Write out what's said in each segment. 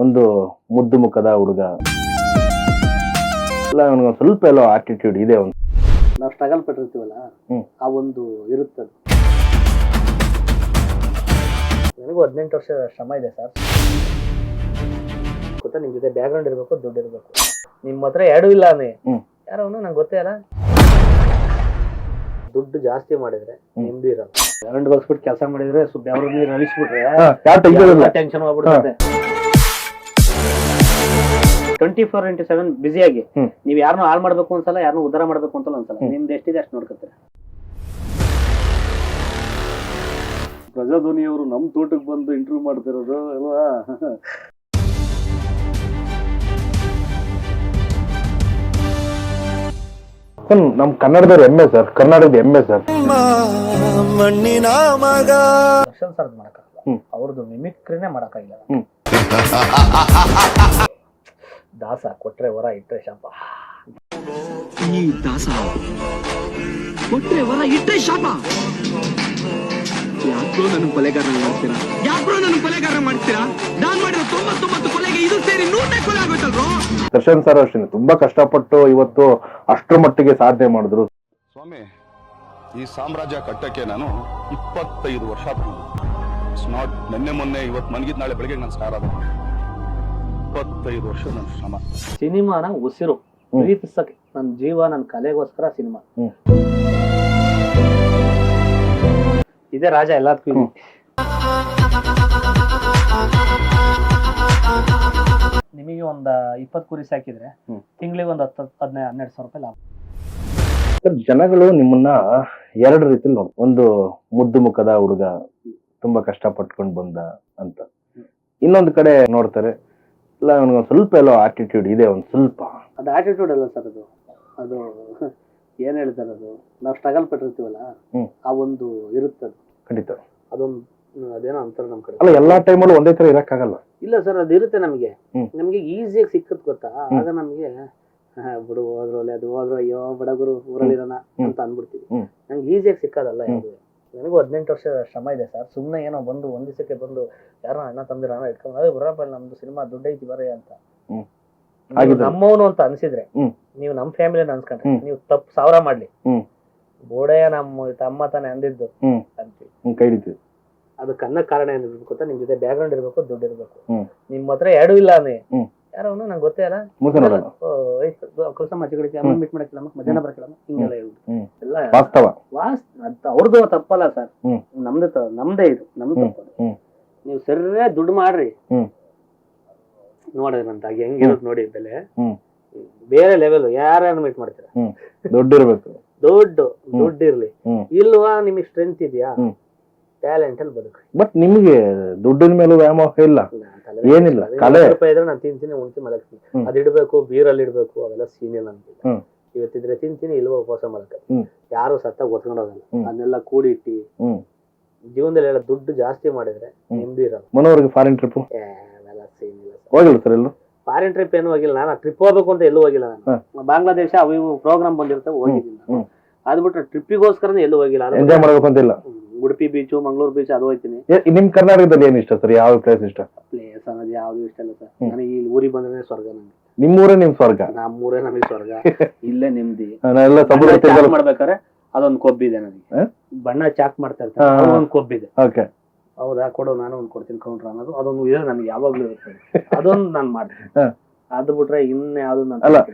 ಒಂದು ಮುದ್ದು ಮುಖದ ಹುಡುಗ ಎಲ್ಲ ಅವನಿಗೆ ಸ್ವಲ್ಪ ಎಲ್ಲೋ ಆಟಿಟ್ಯೂಡ್ ಇದೆ. ಒಂದು ನಾವು ಸ್ಟ್ರಗಲ್ ಪಟ್ಟಿರ್ತೀವಲ್ಲ ಆ ಒಂದು ಇರುತ್ತದೆ. ನನಗೂ 18 ವರ್ಷ ಶ್ರಮ ಇದೆ ಸರ್. ಗೊತ್ತಾ, ನಿಮ್ ಜೊತೆ ಬ್ಯಾಕ್ ಗ್ರೌಂಡ್ ಇರಬೇಕು, ದುಡ್ಡು ಇರಬೇಕು. ನಿಮ್ಮ ಹತ್ರ ಎರಡೂ ಇಲ್ಲ ಅನ್ನಿ ಯಾರೋ ನಂಗೆ ಗೊತ್ತೇ ಅಲ್ಲ. ದುಡ್ಡು ಜಾಸ್ತಿ ಮಾಡಿದ್ರೆ ನೆಮ್ಮದಿ ಇರಲ್ಲ. ಕರೆಂಟ್ ಬಗ್ಸ್ಬಿಟ್ಟು ಕೆಲಸ ಮಾಡಿದ್ರೆ ಬೆವರು ನೀರು ಹರಿಸ್ಬಿಟ್ರೆ ಟೆನ್ಷನ್ ಆಗ್ಬಿಡುತ್ತೆ. 24/7 ಬಿಸಿಯಾಗಿ ನೀವ್ ಯಾರನ್ನೂ ಹಾಳು ಮಾಡ್ಬೇಕು ಅನ್ಸಲ್ಲ, ಯಾರನ್ನೂ ಉದ್ಧಾರ ಮಾಡ್ಬೇಕು ಅಂತಲ್ಲ ಅನ್ಸಲ್ಲ. ನಿಮ್ದು ಎಷ್ಟಿದೆ ಅಷ್ಟು ನೋಡ್ಕೊತೀರ. ಪ್ರಜಾಧ್ವನಿ ಅವರು ನಮ್ ತೋಟಕ್ಕೆ ಬಂದು ಇಂಟರ್ವ್ಯೂ ಮಾಡ್ತಿರೋದು ಅಲ್ವಾ? ನಮ್ ಕನ್ನಡದವ್ರ ಹೆಮ್ಮೆ ಸರ್, ಕರ್ನಾಟಕದ ಹೆಮ್ಮೆ ಸರ್. ಮಣ್ಣಿನ ಮಗ ದರ್ಶನ್ ಸರ್ದ್ ಮಾಡಕ್ಕಾಗಲ್ಲ, ಅವ್ರದ್ದು ಮಿಮಿಕ್ರಿನೇ ಮಾಡಕ್ಕಾಗಿಲ್ಲ. ದಾಸ ಕೊಟ್ರೆ ವರ ಇಟ್ರೆ ಶಾಪ. ಈ ದಾಸ ಕೊಟ್ರೆ ವರ ಇಟ್ರೆ ಶಾಪ. ಯಾಕೋ ನನ್ನ ಕೊಲೆಗಾರ ಮಾಡ್ತೀರಾ? ನಾನ್ ಮಾಡಿರೋ 99 ಕೊಲೆಗೆ ಇದು ಸೇರಿ 100 ಕೊಲೆ ಆಗೋಯ್ತಲ್ರೋ. ದರ್ಶನ್ ಸರ್ ಅಷ್ಟೇ ತುಂಬಾ ಕಷ್ಟಪಟ್ಟು ಇವತ್ತು ಅಷ್ಟ್ರ ಮಟ್ಟಿಗೆ ಸಾಧನೆ ಮಾಡಿದ್ರು. ಸ್ವಾಮಿ, ಈ ಸಾಮ್ರಾಜ್ಯ ಕಟ್ಟಕ್ಕೆ ನಾನು 25 ವರ್ಷ ನಾಟ್ ನಿನ್ನೆ ಮೊನ್ನೆ ಇವತ್ತು ಮನ್ಗಿದ್ ನಾಳೆ ಬೆಳಗ್ಗೆ ನಾನು ಸ್ಟಾರ್ ಆದ 25 ವರ್ಷ ನನ್ನ ಶ್ರಮ. ಸಿನಿಮಾನ ಉಸಿರು ಪ್ರೀತಿಸಕ್ಕೆ ನನ್ನ ಜೀವ, ನನ್ನ ಕಲೆಗೋಸ್ಕರ ಸಿನಿಮಾ. ಇದೇ ರಾಜ ಎಲ್ಲದಕ್ಕೂ ಇದೆ. ನಿಮಗೆ ಒಂದ್ 20 ಕುರಿ ಸಾಕಿದ್ರೆ ತಿಂಗಳಿಗೆ ಒಂದು 10-12 ಸಾವಿರ ರೂಪಾಯಿ ಲಾಭ. ಜನಗಳು ನಿಮ್ಮನ್ನ ಎರಡು ರೀತಿಲಿ ನೋಡ್, ಒಂದು ಮುದ್ದು ಮುಖದ ಹುಡುಗ ತುಂಬಾ ಕಷ್ಟ ಪಟ್ಕೊಂಡ್ ಬಂದ ಅಂತ, ಇನ್ನೊಂದು ಕಡೆ ನೋಡ್ತಾರೆ ಇಲ್ಲ ಅವನಿಗೆ ಸ್ವಲ್ಪ ಎಲ್ಲೋ ಆಟಿಟ್ಯೂಡ್ ಇದೆ. ಒಂದ್ ಸ್ವಲ್ಪ ಅದು ಆಟಿಟ್ಯೂಡ್ ಅಲ್ಲ ಸರ್, ಅದು ಏನ್ ಹೇಳ್ತಾರೆ, ಅದು ನಾವು ಸ್ಟ್ರಗಲ್ ಪಟ್ಟಿರ್ತೀವಲ್ಲ ಆ ಒಂದು ಇರುತ್ತದೆ. ಖಂಡಿತ ಅದೊಂದು ಅದೇನೋ ಅಂತಾರೆ ನಮ್ ಕಡೆ. ಅಲ್ಲ, ಎಲ್ಲಾ ಟೈಮಲ್ಲೂ ಒಂದೇ ತರ ಇರಕ್ಕಾಗಲ್ಲ. ಇಲ್ಲ ಸರ್, ಅದು ಇರುತ್ತೆ ನಮಗೆ ಈಸಿಯಾಗಿ ಸಿಕ್ಕತ್ ಗೊತ್ತಾ. ಆಗ ನಮ್ಗೆ ಬಿಡು ಹೋದ್ರಲ್ಲಿ ಅದು ಹೋದ್ರು, ಅಯ್ಯೋ ಬಡಗುರು ಊರಲ್ಲಿರೋಣ ಅಂತ ಅನ್ಬಿಡ್ತೀವಿ. ನಂಗೆ ಈಸಿಯಾಗಿ ಸಿಕ್ಕೋದಲ್ಲ ಯಾವ್ದು. ನನಗೂ 18 ವರ್ಷ ಶ್ರಮ ಇದೆ ಸರ್. ಸುಮ್ನೆ ಏನೋ ಬಂದು ಒಂದ್ ದಿವಸಕ್ಕೆ ಬಂದು ಯಾರೋ ಅಣ್ಣ ತಂದಿರ ಹಣ ಇಟ್ಕೊಂಡು ಅದೇ ಬರಪ್ಪ ನಮ್ದು ಸಿನಿಮಾ ದುಡ್ಡು ಐತಿ ಬರೀ ಅಂತ ನಮ್ಮವನು ಅಂತ ಅನ್ಸಿದ್ರೆ, ನೀವು ನಮ್ ಫ್ಯಾಮಿಲಿನ ಅನ್ಸ್ಕೊಂಡ್ರೆ ನೀವು ತಪ್ಪು 1000 ಮಾಡ್ಲಿ, ಬೋಡೆಯ ನಮ್ಮ ತಮ್ಮ ತಾನೇ ಅಂದಿದ್ದು ಅಂತೀವಿ. ಅದು ಕನ್ನ ಕಾರಣ ಏನಿರ್ಬೇಕು ಗೊತ್ತಾ, ನಿಮ್ ಜೊತೆ ಬ್ಯಾಕ್ ಗ್ರೌಂಡ್ ಇರ್ಬೇಕು, ದುಡ್ಡು ಇರ್ಬೇಕು. ನಿಮ್ ಹತ್ರ ಎರಡೂ ಇಲ್ಲ ಅನ್ನಿ ಯಾರೋ ನಂಗೆ ಗೊತ್ತೇ ಅಲ್ಲ. ಕೆಲಸ ಮಚ್ಚಗಡಿಕೆ ಅಮ್ಮ ಮೀಟ್ ಮಾಡಕ್ಕಿಲ್ಲ, ಮಧ್ಯಾಹ್ನ ಬರಕಿಲ್ಲ, ಹಿಂಗೆಲ್ಲ ಎಲ್ಲ ಅವ್ರದ್ದು ತಪ್ಪಲ್ಲ ಸರ್, ನಮ್ದೇ ಇದು, ನಮ್ದು ತಪ್ಪಲ್ಲ. ನೀವು ಸರಿಯಾಗಿ ದುಡ್ಡು ಮಾಡ್ರಿ, ನೋಡಿದ್ರಂತ ಹೆಂಗಿರುತ್ತೆ ನೋಡಿ ಬೆಲೆ. ಬೇರೆ ಲೆವೆಲ್ ಯಾರ್ಯಾರು ಮೀಟ್ ಮಾಡ್ತೀರ, ದುಡ್ಡು ಇರ್ಬೇಕು, ದುಡ್ಡು ಇರ್ಲಿ ಇಲ್ವಾ, ನಿಮಗೆ ಸ್ಟ್ರೆಂತ್ ಇದೆಯಾ, ಟ್ಯಾಲೆಂಟ್ ಅಲ್ಲಿ ಬದುಕ್ರಿ. ಬಟ್ ನಿಮ್ಗೆ ದುಡ್ಡಿನ ಮೇಲೂ ವ್ಯಾಮೋಹ ಇಲ್ಲ, ಏನಿಲ್ಲ. ರೂಪಾಯಿ ಇದ್ರೆ ನಾನು ತಿಂತೀನಿ, ಉಣ್ತಿ ಮಲಗ್ತೀನಿ. ಅದ್ ಇಡ್ಬೇಕು, ಬೀರಲ್ಲಿ ಇಡ್ಬೇಕು, ಅವೆಲ್ಲ ಸೀನಿಯಲ್ ಅಂತಿಲ್ಲ. ಇವತ್ತಿದ್ರೆ ತಿಂತೀನಿ, ಇಲ್ವ ಉಪವಾಸ ಮಲಕ. ಯಾರು ಸತ್ತಾಗ ಒತ್ಕೊಂಡೋಗಲ್ಲ. ಅದನ್ನೆಲ್ಲ ಕೂಡಿ ಇಟ್ಟಿ ಜೀವನದಲ್ಲಿ ಎಲ್ಲ ದುಡ್ಡು ಜಾಸ್ತಿ ಮಾಡಿದ್ರೆ ನೆಮ್ಮದಿ ಇರಲ್ಲ. ಮನೋರ್ಗೆ ಫಾರಿನ್ ಟ್ರಿಪ್ ಅವೆಲ್ಲ ಸೀನಿಲ್ಲ ಹೋಗಿಲ್ಲ ಸರ್. ಎಲ್ಲೂ ಫಾರಿನ್ ಟ್ರಿಪ್ ಏನು ಹೋಗಿಲ್ಲ. ನಾನು ಟ್ರಿಪ್ ಹೋಗ್ಬೇಕು ಅಂತ ಎಲ್ಲೂ ಹೋಗಿಲ್ಲ. ನಾನು ಬಾಂಗ್ಲಾದೇಶ ಅವು ಇವು ಪ್ರೋಗ್ರಾಮ್ ಬಂದಿರ್ತವೆ, ಹೋಗಿದ್ದೀನಿ. ಅದ್ ಬಿಟ್ರೆ ಟ್ರಿಪ್ಪಿಗೋಸ್ಕರನೇ ಎಲ್ಲೂ ಹೋಗಿಲ್ಲ. ಎಂಜಾಯ್ ಮಾಡ್ಬೇಕು ಅಂತಿಲ್ಲ. ಉಡುಪಿ ಬೀಚು, ಮಂಗಳೂರು ಬೀಚ್ ಅದು ಹೋಗ್ತೀನಿ. ನಿಮ್ ಕರ್ನಾಟಕದಲ್ಲಿ ಏನ್ ಇಷ್ಟ ಸರ್? ಯಾವ ಪ್ಲೇಸ್ ಇಷ್ಟ? ಪ್ಲೇಸ್ ಅನ್ನೋದು ಯಾವ್ದು ಇಷ್ಟ ಇಲ್ಲ ಸರ್. ನನಗೆ ಇಲ್ಲಿ ಊರಿಗೆ ಬಂದ್ರೆ ಸ್ವರ್ಗ. ನಂಗೆ ನಿಮ್ಮೂರೇ ನಿಮ್ ಸ್ವರ್ಗ. ನಮ್ಮೂರೇ ನಮಗೆ ಸ್ವರ್ಗ. ಇಲ್ಲೇ ನೆಮ್ಮದಿ. ಮಾಡ್ಬೇಕಾದ್ರೆ ಅದೊಂದು ಕೊಬ್ಬಿದೆ ನನಗೆ. ಬಣ್ಣ ಚಾಕ್ ಮಾಡ್ತಾ ಇರ್ತಾರೆ, ಒಂದು ಕೊಬ್ಬಿದೆ. ಹೌದಾ, ಕೊಡು, ನಾನು ಒಂದ್ ಕೊಡ್ತೀನಿ ಕೌಂಟ್ರ ಅನ್ನೋದು ಅದೊಂದು ಇದೆ ನನಗೆ ಯಾವಾಗ್ಲೂ ಇರ್ತದೆ. ಅದೊಂದು ನಾನು ಮಾಡ್ತೀನಿ. ಅದು ಬಿಟ್ರೆ ಇನ್ನ ಯಾವ್ದು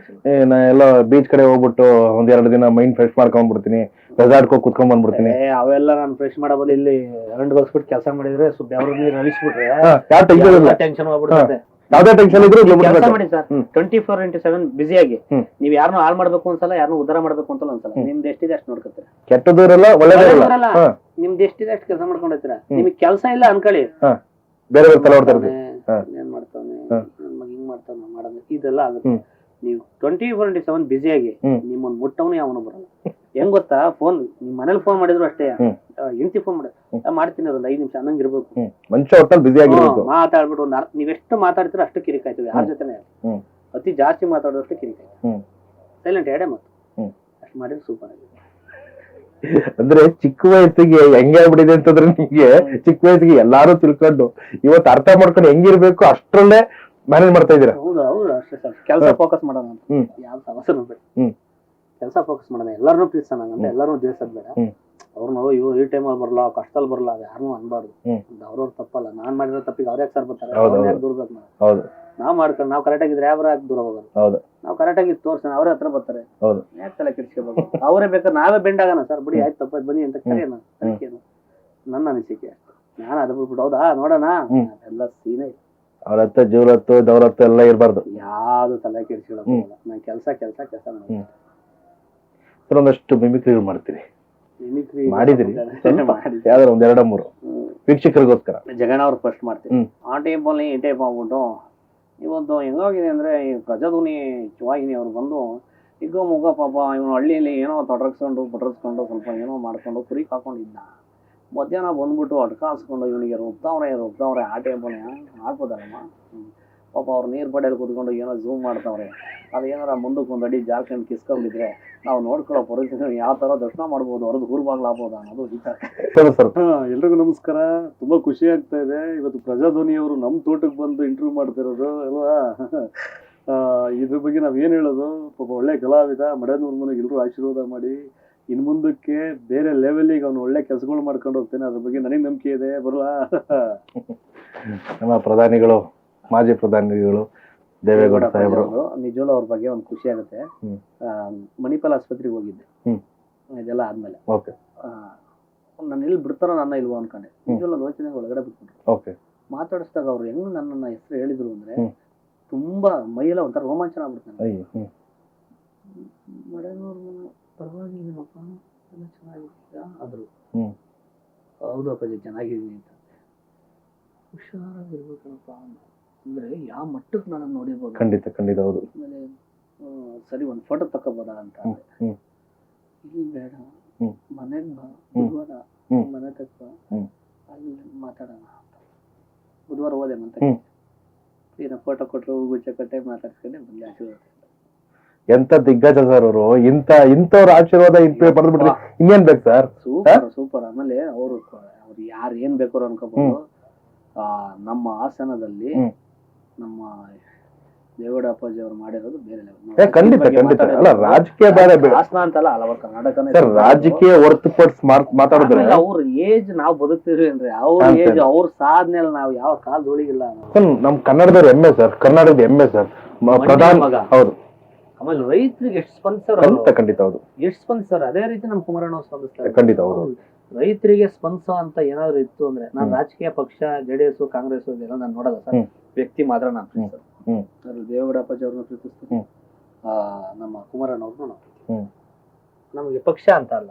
ನಾ ಎಲ್ಲ ಬೀಚ್ ಕಡೆ ಹೋಗ್ಬಿಟ್ಟು ಒಂದ್2 ದಿನ ಮೈಂಡ್ ಫ್ರೆಶ್ ಮಾಡ್ಕೊಂಡ್ಬಿಡ್ತೀನಿ, ರೆಸಾರ್ಟ್ ಹೋಗಿ ಕುತ್ಕೊಂಡ್ ಬಂದ್ಬಿಡ್ತೀನಿ. ಅವೆಲ್ಲ ನಾನು ಫ್ರೆಶ್ ಮಾಡೋ ಬದಲು ಇಲ್ಲಿ ಕರೆಂಟ್ ಬಗ್ಸ್ಬಿಟ್ಟು ಕೆಲಸ ಮಾಡಿದ್ರೆ ಬೆವರು ನೀರು ಹರಿಸ್ಬಿಟ್ರೆ ಟೆನ್ಷನ್ ಆಗ್ಬಿಡುತ್ತೆ. ಯಾವ್ದೇ ಟೆನ್ಷನ್ ಇದ್ರು ಕೆಲಸ ಮಾಡಿ ಸರ್. 24/7 ಬಿಸಿಯಾಗಿ ನೀವ್ ಯಾರನ್ನೂ ಹಾಳು ಮಾಡ್ಬೇಕು ಅನ್ಸಲ್ಲ, ಯಾರನ್ನೂ ಉದ್ಧಾರ ಮಾಡ್ಬೇಕು ಅಂತಲ್ಲ ಅನ್ಸಲ್ಲ. ನಿಮ್ದು ಎಷ್ಟಿದೆ ಅಷ್ಟು ನೋಡ್ಕೊತೀರ. ಕೆಟ್ಟದೂರಲ್ಲ ಒಳ್ಳೆದಲ್ಲ. ನಿಮ್ದು ಎಷ್ಟಿದೆ ಅಷ್ಟು ಕೆಲಸ ಮಾಡ್ಕೊಂಡಿರ್ತೀರ. ನಿಮ್ಗೆ ಕೆಲಸ ಇಲ್ಲ ಅನ್ಕೊಳ್ಳಿ, ಬೇರೆ ತಲೆ ಹೊಡ್ತಾ ಇರ್ತೀವಿ. ಏನ್ ಮಾಡ್ತಾನೆ ನನ್ ಮಗ ಹಿಂಗ್ ಮಾಡ್ತಾನ ಮಾಡೋದು ಇದೆಲ್ಲ ಆಗುತ್ತೆ. ನೀವು 24/7 ಬಿಸಿಯಾಗಿ ನಿಮ್ಮನ್ನ ಮುಟ್ಟವನು ಯಾವನು ಬರಲ್ಲ. ಹೆಂಗ್ ಗೊತ್ತಾ, ಫೋನ್ ನಿಮ್ ಮನೇಲಿ ಫೋನ್ ಮಾಡಿದ್ರು ಅಷ್ಟೇ, ಹೆಂಡತಿ ಫೋನ್ ಮಾಡ್ತೀನಿ ಒಂದು 5 ನಿಮಿಷ ಅನ್ನಂಗ್ ಇರ್ಬೇಕು. ಮನುಷ್ಯ ಒಟ್ಟಲ್ಲಿ ಬಿಸಿ ಆಗಿರ್ಬೇಕು. ಮಾತಾಡ್ಬಿಟ್ಟು ನೀವೆಷ್ಟು ಮಾತಾಡ್ತೀರೋ ಅಷ್ಟು ಕಿರಿಕಾಯ್ತದೆ. ಯಾರ ಜೊತೆನೆ ಅತಿ ಜಾಸ್ತಿ ಮಾತಾಡೋಷ್ಟು ಕಿರಿಕಾಯ್ತು. ಸೈಲೆಂಟ್ ಎಡೆ ಮಾತು ಅಷ್ಟು ಮಾಡಿದ್ರೆ ಸೂಪರ್ ಆಗಿದೆ. ಅಂದ್ರೆ ಚಿಕ್ಕ ವಯಸ್ಸಿಗೆ ಹೆಂಗಾಗ್ಬಿಟ್ಟಿದೆ ಅಂತಂದ್ರೆ ನಿಮ್ಗೆ ಚಿಕ್ಕ ವಯಸ್ಸಿಗೆ ಎಲ್ಲಾರು ತಿಳ್ಕೊಂಡು ಇವತ್ತು ಅರ್ಥ ಮಾಡ್ಕೊಂಡು ಹೆಂಗಿರ್ಬೇಕು ಅಷ್ಟ್ರಲ್ಲೇ ಮ್ಯಾನೇಜ್ ಮಾಡ್ತಾ ಇದ್ದೀರಾ? ಹೌದು ಹೌದು ಅಷ್ಟೇ ಸರ್. ಕೆಲಸ ಫೋಕಸ್ ಮಾಡೋಣ ಅಂತ, ಯಾವ ಸಮಸ್ಯೆ ಬೇಡ. ಕೆಲಸ ಫೋಕಸ್ ಮಾಡೋಣ, ಎಲ್ಲಾರನ್ನೂ ಪ್ರೀತಿಸೋಣ ಅಂತ, ಎಲ್ಲಾರನ್ನೂ ದ್ವೇಷದ್ ಬೇಡ. ಅವ್ರನ್ನ ಇವ್ರು ಈ ಟೈಮಲ್ಲಿ ಬರಲ್ಲ, ಕಷ್ಟದಲ್ಲಿ ಬರಲ್ಲ, ಅದು ಯಾರನ್ನೂ ಅನ್ಬಾರ್ದು. ಅವ್ರವ್ರ ತಪ್ಪಲ್ಲ. ನಾನ್ ಮಾಡಿರೋ ತಪ್ಪಿಗೆ ಅವ್ರ ಯಾಕೆ ಸರ್ ಬರ್ತಾರೆ? ಯಾಕೆ ದೂರ ಬೇಕು? ಹೌದು, ನಾವ್ ಮಾಡ್ಕೊಂಡು ನಾವ್ ಕರೆಕ್ಟ್ ಆಗಿದ್ರೆ ಯಾವ್ರ ಯಾಕೆ ದೂರ ಹೋಗೋದು? ಹೌದು, ನಾವ್ ಕರೆಕ್ಟ್ ಆಗಿ ತೋರ್ಸೋಣ, ಅವ್ರ ಹತ್ರ ಬರ್ತಾರೆ. ಹೌದು, ಯಾಕೆ ತಲೆ ಕೆಡಿಸ್ಕೋಬೇಕು? ಅವರೇ ಬೇಕಾದ್ರೆ ನಾವೇ ಬೆಂಡ್ ಆಗೋಣ ಸರ್, ಬಿಡಿ ಆಯ್ತು ತಪ್ಪಾಯ್ತು ಬನ್ನಿ ಅಂತ ಕರೆಯೋಣ. ಅದಕ್ಕೇನು ನನ್ನ ಅನಿಸಿಕೆ. ನಾನು ಅದು ಬಿಟ್ಬಿಟ್ಟು ಹೌದಾ ನೋಡೋಣ, ಎಲ್ಲ ಸೀನೇ ಇಲ್ಲ. ಅವ್ರ ಹತ್ರ ಜೀವರತ್ತು ದೌರತ್ತು ಎಲ್ಲ ಇರಬಾರ್ದು. ಯಾವ್ದು ತಲೆ ಕೆಡಿಸ್ಕೊಳ್ಳೋದಿಲ್ಲ. ನಾನು ಕೆಲಸ ಕೆಲಸ ಕೆಲಸ ಮಾಡೋದು. ಒಂದಷ್ಟು ಮಿಮಿಕ್ರಿಗಳು ಮಾಡ್ತೀರಿ, ಮಿಮಿಕ್ರಿ ಮಾಡಿದಿರಿ? ಯಾವ್ದಾರ ಒಂದ್ 2-3 ವೀಕ್ಷಕರಿಗೋಸ್ಕರ. ಜಗಣ ಅವ್ರು ಫಸ್ಟ್ ಮಾಡ್ತೀನಿ. ಆ ಟೈಪಲ್ಲಿ ಈ ಟೈಪ್ ಆಗ್ಬಿಟ್ಟು ಇವತ್ತು ಹೆಂಗಾಗಿದೆ ಅಂದ್ರೆ, ಈ ಪ್ರಜಾಧ್ವನಿ ವಾಹಿನಿ ಅವ್ರು ಬಂದು ಈಗ ಮುಗ ಪಾಪ ಇವನು ಹಳ್ಳಿಯಲ್ಲಿ ಏನೋ ತೊಡರ್ಸ್ಕೊಂಡು ಬಡ್ರಸ್ಕೊಂಡು ಸ್ವಲ್ಪ ಏನೋ ಮಾಡ್ಕೊಂಡು ಕುರಿ ಹಾಕೊಂಡಿದ್ದ. ಮಧ್ಯಾಹ್ನ ಬಂದ್ಬಿಟ್ಟು ಅಡ್ಕಾಸ್ಕೊಂಡು ಇವನಿಗೆ ರುಬ್ತಾವ್ರೆ ಆ ಟೈಪಲ್ಲಿ ಆಗ್ಬೋದಲ್ಲಮ್ಮ. ಪಾಪ ಅವ್ರು ನೀರ್ ಬಡಿಯಲ್ಲಿ ಕುತ್ಕೊಂಡು ಏನೋ ಝೂಮ್ ಮಾಡ್ತಾವ್ರೆ. ಅದೇನಾರ ಮುಂದಕ್ಕೆ ಒಂದ್ ಅಡಿ ಜಾರ್ಖಂಡ್ ಕಿಸ್ಕೊಂಡಿದ್ರೆ ನಾವು ನೋಡ್ಕೊಳ್ಳೋ ಪರಿಸ್ಥಿತಿ ಯಾವ ತರ ದರ್ಶನ ಮಾಡ್ಬೋದು, ಅವ್ರದ್ದು ಊರ್ಬಾಗ್ಲು ಆಗ್ಬೋದಾ ಅನ್ನೋದು ವಿಚಾರ. ಎಲ್ರಿಗೂ ನಮಸ್ಕಾರ. ತುಂಬಾ ಖುಷಿ ಆಗ್ತಾ ಇದೆ. ಇವತ್ತು ಪ್ರಜಾಧ್ವನಿಯವರು ನಮ್ಮ ತೋಟಕ್ಕೆ ಬಂದು ಇಂಟರ್ವ್ಯೂ ಮಾಡ್ತಿರೋದು ಅಲ್ವಾ. ಇದ್ರ ಬಗ್ಗೆ ನಾವ್ ಏನ್ ಹೇಳೋದು, ಪಾಪ ಒಳ್ಳೆ ಕಲಾವಿದ, ಮಡೇನೂರ್ ಮನೆಗೆ ಎಲ್ರು ಆಶೀರ್ವಾದ ಮಾಡಿ ಇನ್ ಮುಂದಕ್ಕೆ ಬೇರೆ ಲೆವೆಲ್ಗೆ ಅವ್ನು ಒಳ್ಳೆ ಕೆಲಸಗಳು ಮಾಡ್ಕೊಂಡು ಹೋಗ್ತೇನೆ. ಅದ್ರ ಬಗ್ಗೆ ನನಗೆ ನಂಬಿಕೆ ಇದೆ. ಬರಲ್ಲ ನಮ್ಮ ಪ್ರಧಾನಿಗಳು, ಮಾಜಿ ಪ್ರಧಾನಿಗಳು ದೇವೇಗೌಡ ಸಾಹೇಬರು, ನಿಜವೂ ಅವ್ರ ಬಗ್ಗೆ ಒಂದು ಖುಷಿ ಆಗುತ್ತೆ. ಮಣಿಪಾಲ್ ಆಸ್ಪತ್ರೆಗೆ ಹೋಗಿದ್ದೆ ಇದೆಲ್ಲ ಆದ್ಮೇಲೆ. ನನ್ನ ಎಲ್ಲಿ ಬಿಡ್ತಾರೋ ನನ್ನ ಇಲ್ವೋ ಅನ್ಕೊಂಡೆ. ನಿಜವಲ್ಲ ಯೋಚನೆ ಒಳಗಡೆ ಬಿಟ್ಬಿಟ್ರು. ಮಾತಾಡಿಸಿದಾಗ ಅವ್ರು ಹೆಂಗ್ ನನ್ನ ಹೆಸರು ಹೇಳಿದ್ರು ಅಂದ್ರೆ ತುಂಬಾ ಮೈಯೆಲ್ಲ ಒಂಥರ ರೋಮಾಂಚನ ಆಗ್ಬಿಡ್ತಾನೆ. ಪರವಾಗಿಲ್ಲಪ್ಪ, ಎಲ್ಲ ಚೆನ್ನಾಗಿದ್ದೀರಾ ಆದ್ರು. ಹೌದು ಅಪ್ಪಾಜಿ ಚೆನ್ನಾಗಿದ್ದೀನಿ ಅಂತ. ಹುಷಾರಾಗಿರ್ಬೇಕಪ್ಪ ಅಂದ್ರೆ ಯಾವ ಮಟ್ಟಕ್ಕೆ ನಾನು ನೋಡಿರ್ಬೋದು. ಖಂಡಿತ ಖಂಡಿತ. ಹೌದು. ಆಮೇಲೆ ಸರಿ ಒಂದ್ ಫೋಟೋ ತಕೋಬೋದ ಅಂತ. ಇಲ್ಲಿ ಬೇಡ, ಮನೆಗ್ ಬಾ, ಬುಧವಾರ ಮನೆ ತಕ್ಕ ಅಲ್ಲಿ ಮಾತಾಡೋಣ ಅಂತ. ಬುಧವಾರ ಹೋದೆ ಮತ್ತೆ ಏನೋ ಫೋಟೋ ಕೊಟ್ಟರು, ಗುಚ್ಚ ಕಟ್ಟೆ ಮಾತಾಡ್ಸ್ಕೊಂಡೆ ಬಂದೆ. ಆಶೀರ್ವಾದ ಎಂತ ದಿಗ್ಗಜ ಸರ್ ಅವರು. ಇಂಥವ್ರ ಆಶೀರ್ವಾದ ಪಡೆದು ಬಿಟ್ರೆ ಇನ್ನೇನ್ ಬೇಕು ಸರ್? Super super. ಆಮೇಲೆ ಅವ್ರು ಯಾರು ಏನ್ ಬೇಕಾರು ಅನ್ಕೋಬಹುದು. ನಮ್ಮ ಹಾಸನದಲ್ಲಿ ನಮ್ಮ ದೇವೇಗೌಡ ಅಪ್ಪಾಜಿ ಅವ್ರು ಮಾಡಿರೋದು ಬೇರೆ ಲೆವೆಲ್. ಖಂಡಿತ ಖಂಡಿತ. ಅಲ್ಲ ರಾಜಕೀಯ ಬೇರೆ ಹಾಸನ ಅಂತಲ್ಲ, ಹಲವಾರು ಕರ್ನಾಟಕನೇ ರಾಜಕೀಯ ಹೊರತುಪಡಿಸಿ ಮಾತಾಡಿದ್ರೆ ಅವ್ರ ಏಜ್ ನಾವ್ ಬದುಕ್ತಿದ್ವಿ ಅಂದ್ರೆ ಅವ್ರ ಏಜ್ ಅವ್ರ ಸಾಧನೆ ನಾವ್ ಯಾವ ಕಾಲ ಧೂಳಿಗಿಲ್ಲ. ನಮ್ ಕನ್ನಡದವ್ರ ಹೆಮ್ಮೆ ಸರ್, ಕರ್ನಾಟಕದ ಹೆಮ್ಮೆ ಸರ್, ಪ್ರಧಾನ. ಹೌದು. ಆಮೇಲೆ ರೈತರಿಗೆ ಎಷ್ಟು ಸ್ಪಂದಿಸ್ತಾರ. ಖಂಡಿತ. ಹೌದು, ಎಷ್ಟು ಸ್ಪಂದಿಸ್ತಾರ. ಅದೇ ರೀತಿ ನಮ್ ಕುಮಾರಣ್ಣ ಸ್ಪಂದಿಸ್ತಾರೆ. ಖಂಡಿತ. ಹೌದು. ರೈತರಿಗೆ ಸ್ಪಂದಿಸೋ ಅಂತ ಏನಾದ್ರು ಇತ್ತು ಅಂದ್ರೆ, ನಾನ್ ರಾಜಕೀಯ ಪಕ್ಷ JDS ಕಾಂಗ್ರೆಸ್ ಇದೆಲ್ಲ ನಾನು ನೋಡಲ್ಲ ಸರ್. ವ್ಯಕ್ತಿ ಮಾತ್ರ ನಾನು ಪ್ರೀತಿಸ್ತಾರೆ. ದೇವೇಗೌಡ ಅಪ್ಪಾಜಿ ಅವ್ರನ್ನ ಪ್ರೀತಿಸ್ತೀನಿ, ನಮ್ಮ ಕುಮಾರಣ್ಣ ಅವ್ರನ್ನ ನಾವು. ನಮ್ಗೆ ಪಕ್ಷ ಅಂತ ಅಲ್ಲ,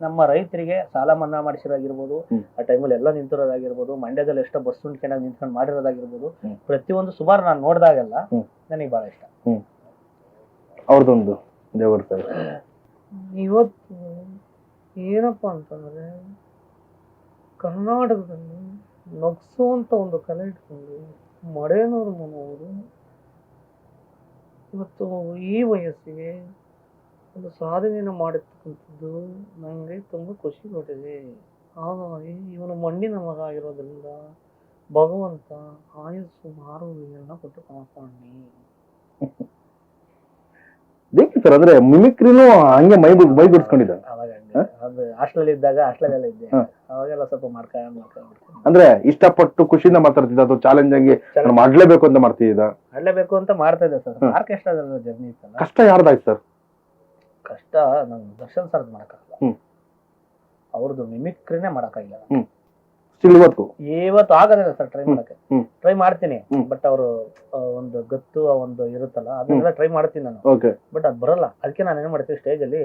ನಮ್ಮ ರೈತರಿಗೆ ಸಾಲ ಮನ್ನಾ ಮಾಡಿಸಿರೋದಾಗಿರ್ಬೋದು, ಆ ಟೈಮಲ್ಲಿ ಎಲ್ಲ ನಿಂತಿರೋದಾಗಿರ್ಬೋದು, ಮಂಡ್ಯದಲ್ಲಿ ಎಷ್ಟೋ ಬಸ್ ಉಂಟ್ಕೊಂಡಾಗ ನಿಂತ್ಕೊಂಡು ಮಾಡಿರೋದಾಗಿರ್ಬೋದು, ಪ್ರತಿಯೊಂದು ಸುಮಾರು ನಾನು ನೋಡಿದಾಗೆಲ್ಲ ನನಗೆ ಬಹಳ ಇಷ್ಟ. ಅವ್ರದೊಂದು ದೇವರ ಸಾಹೇಬ್ ಇವತ್ತು ಏನಪ್ಪಾ ಅಂತಂದ್ರೆ, ಕರ್ನಾಟಕದಲ್ಲಿ ನಗ್ಸುವಂತ ಒಂದು ಕಲೆ ಇಟ್ಕೊಂಡು ಮಡೇನೂರು ಮನವರು ಇವತ್ತು ಈ ವಯಸ್ಸಿಗೆ ಒಂದು ಸಾಧನೆಯನ್ನು ಮಾಡಿರ್ತಕ್ಕಂಥದ್ದು ನನಗೆ ತುಂಬ ಖುಷಿ ಕೊಟ್ಟಿದೆ. ಹಾಗಾಗಿ ಇವನು ಮಣ್ಣಿನ ಮಗ ಆಗಿರೋದ್ರಿಂದ ಭಗವಂತ ಆಯಸ್ಸು ಆರೋಗ್ಯಗಳನ್ನ ಕೊಟ್ಟು ಕಾಪಾಡಿ. ಸರ್ ಅಂದ್ರೆ ಮಿಮಿಕ್ರಿನೂ ಹಂಗೆ ಮೈಗೂಡಿಸ್ಕೊಂಡಿದ್ದ. ಅದು ಹಾಸ್ಟೆಲ್ ಇದ್ದಾಗ, ಹಾಸ್ಟೆಲ್ ಇದ್ದೆ, ಅವಾಗೆಲ್ಲ ಸ್ವಲ್ಪ ಮಾಡ್ಕೊಂಡು ಅಂದ್ರೆ ಇಷ್ಟಪಟ್ಟು ಖುಷಿಯಿಂದ ಮಾತಾಡ್ತಿದ್ದ, ಅದು ಚಾಲೆಂಜ್ ಆಗಿ ಮಾಡ್ಲೇಬೇಕು ಅಂತ ಮಾಡ್ತಿದ್ದ? ಮಾಡ್ಲೇಬೇಕು ಅಂತ ಮಾಡ್ತಾ ಇದ್ದೆ ಸರ್. ಆರ್ಕೆಸ್ಟ್ರಾ ಜರ್ನಿ ಇತ್ತಲ್ಲ. ಕಷ್ಟ ಯಾರ್ದಾಯ್ತು ಸರ್? ಕಷ್ಟ ನಮ್ ದರ್ಶನ್ ಸರ್ ಮಾಡಕ್ಕಾಗಲ್ಲ. ಅವ್ರದ್ದು ಮಿಮಿಕ್ರಿನೇ ಮಾಡಕ್ಕಾಗಿಲ್ಲ. ಇವತ್ತು ಆಗೋದಿಲ್ಲ ಸರ್ ಟ್ರೈ ಮಾಡಕ್ಕೆ. ಟ್ರೈ ಮಾಡ್ತೀನಿ, ಬಟ್ ಅವರು ಒಂದು ಗತ್ತು ಒಂದು ಇರುತ್ತಲ್ಲ, ಅದನ್ನೆಲ್ಲ ಟ್ರೈ ಮಾಡ್ತೀನಿ ನಾನು. ಬಟ್ ಅದ್ ಬರಲ್ಲ. ಅದಕ್ಕೆ ನಾನು ಏನ್ ಮಾಡ್ತೀನಿ, ಸ್ಟೇಜ್ ಅಲ್ಲಿ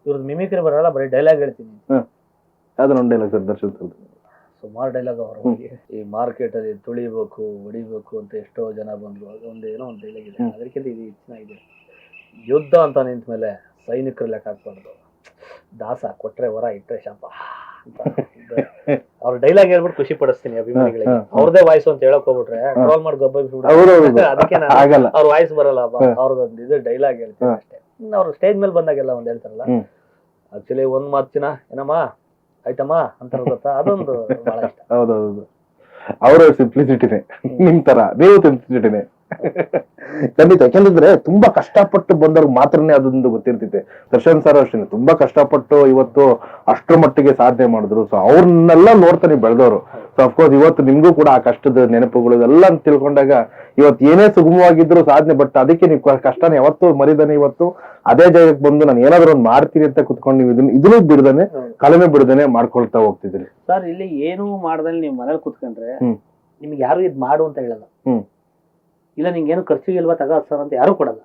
ಇವ್ರದ್ದು ಮಿಮಿಕ್ರಿ ಬರಲ್ಲ, ಬರೀ ಡೈಲಾಗ್ ಹೇಳ್ತೀನಿ. ಸುಮಾರು ಡೈಲಾಗ್ ಅವರು. ಈ ಮಾರ್ಕೆಟ್ ಅಲ್ಲಿ ತುಳಿಬೇಕು, ಹೊಡಿಬೇಕು ಅಂತ ಎಷ್ಟೋ ಜನ ಬಂದ್ರು. ಅದೊಂದು ಏನೋ ಒಂದು ಡೈಲಾಗ್ ಇದೆ, ಅದಕ್ಕಿಂತ ಇದು ಚೆನ್ನಾಗಿದೆ. ಯುದ್ಧ ಅಂತ ನಿಂತ ಮೇಲೆ ಸೈನಿಕರು ಲೆಕ್ಕ ಹಾಕ್ಬಾರ್ದು, ದಾಸ ಕೊಟ್ರೆ ವರ ಇಟ್ರೆ ಶಾಪ ಅಂತ ಅವ್ರ ಡೈಲಾಗ್ ಹೇಳ್ಬಿಟ್ಟು ಖುಷಿ ಪಡಿಸ್ತೀನಿ ಅಭಿಮಾನಿಗಳಿಗೆ. ಅವ್ರದೇ ವಾಯ್ಸ್ ಅಂತ ಹೇಳಕ್ ಹೋಗ್ಬಿಟ್ರೆ ಟ್ರೋಲ್ ಮಾಡಿ ಗೊಬ್ಬ. ಅದಕ್ಕೆ ಅವ್ರ ವಾಯ್ಸ್ ಬರಲ್ಲ, ಅವ್ರದೊಂದು ಇದು ಡೈಲಾಗ್ ಹೇಳ್ತೀನಿ ಅಷ್ಟೇ. ಅವ್ರು ಸ್ಟೇಜ್ ಮೇಲೆ ಬಂದಾಗೆಲ್ಲ ಒಂದ್ ಹೇಳ್ತಾರಲ್ಲ, ಆಕ್ಚುಲಿ ಒಂದ್ ಮಾತಿನ ಏನಮ್ಮ ಆಯ್ತಮ್ಮ ಅಂತಾರ ಗೊತ್ತಾ, ಅದೊಂದು ಬಹಳ ಇಷ್ಟ. ಹೌದೌದು. ಅವರ ಸಿಂಪ್ಲಿಸಿಟಿನೇ ನಿಮ್ ತರ, ನೀವು ಸಿಂಪ್ಲಿಸಿಟಿನೇ. ಖಂಡಿತ. ಯಾಕಂದ್ರೆ ತುಂಬಾ ಕಷ್ಟಪಟ್ಟು ಬಂದವ್ರಿಗೆ ಮಾತ್ರನೇ ಅದೊಂದು ಗೊತ್ತಿರ್ತೈತೆ. ದರ್ಶನ್ ಸರ್ ಅಷ್ಟೇ ತುಂಬಾ ಕಷ್ಟಪಟ್ಟು ಇವತ್ತು ಅಷ್ಟರ ಮಟ್ಟಿಗೆ ಸಾಧನೆ ಮಾಡಿದ್ರು. ಸೊ ಅವ್ರನ್ನೆಲ್ಲ ನೋಡ್ತಾನೆ ಬೆಳೆದವರು. ಸೊ ಅಫ್ಕೋರ್ಸ್ ಇವತ್ತು ನಿಮ್ಗೂ ಕೂಡ ಆ ಕಷ್ಟದ ನೆನಪುಗಳು ಎಲ್ಲ ತಿಳ್ಕೊಂಡಾಗ ಇವತ್ತು ಏನೇ ಸುಗಮವಾಗಿದ್ರು ಸಾಧನೆ, ಬಟ್ ಅದಕ್ಕೆ ನೀವು ಕಷ್ಟನ ಯಾವತ್ತೂ ಮರಿದಾನೆ ಇವತ್ತು ಅದೇ ಜಾಗಕ್ಕೆ ಬಂದು ನಾನು ಏನಾದ್ರು ಒಂದು ಮಾಡ್ತೀನಿ ಅಂತ ಕುತ್ಕೊಂಡು ನೀವು ಇದನ್ನು ಬಿಡದಾನೆ ಕಲಮೆ ಬಿಡದಾನೆ ಮಾಡ್ಕೊಳ್ತಾ ಹೋಗ್ತಿದ್ರಿ. ಸರ್ ಇಲ್ಲಿ ಏನು ಮಾಡ್ದಲ್ಲಿ ನೀವು ಮನೇಲಿ ಕುತ್ಕೊಂಡ್ರೆ ನಿಮ್ಗೆ ಯಾರು ಇದ್ ಮಾಡು ಅಂತ ಹೇಳಲ್ಲ. ಇಲ್ಲ ನಿಂಗೇನು ಖರ್ಚಿಗೆ ಇಲ್ವಾ ತಗೋ ಸರ್ ಅಂತ ಯಾರು ಕೊಡಲ್ಲ.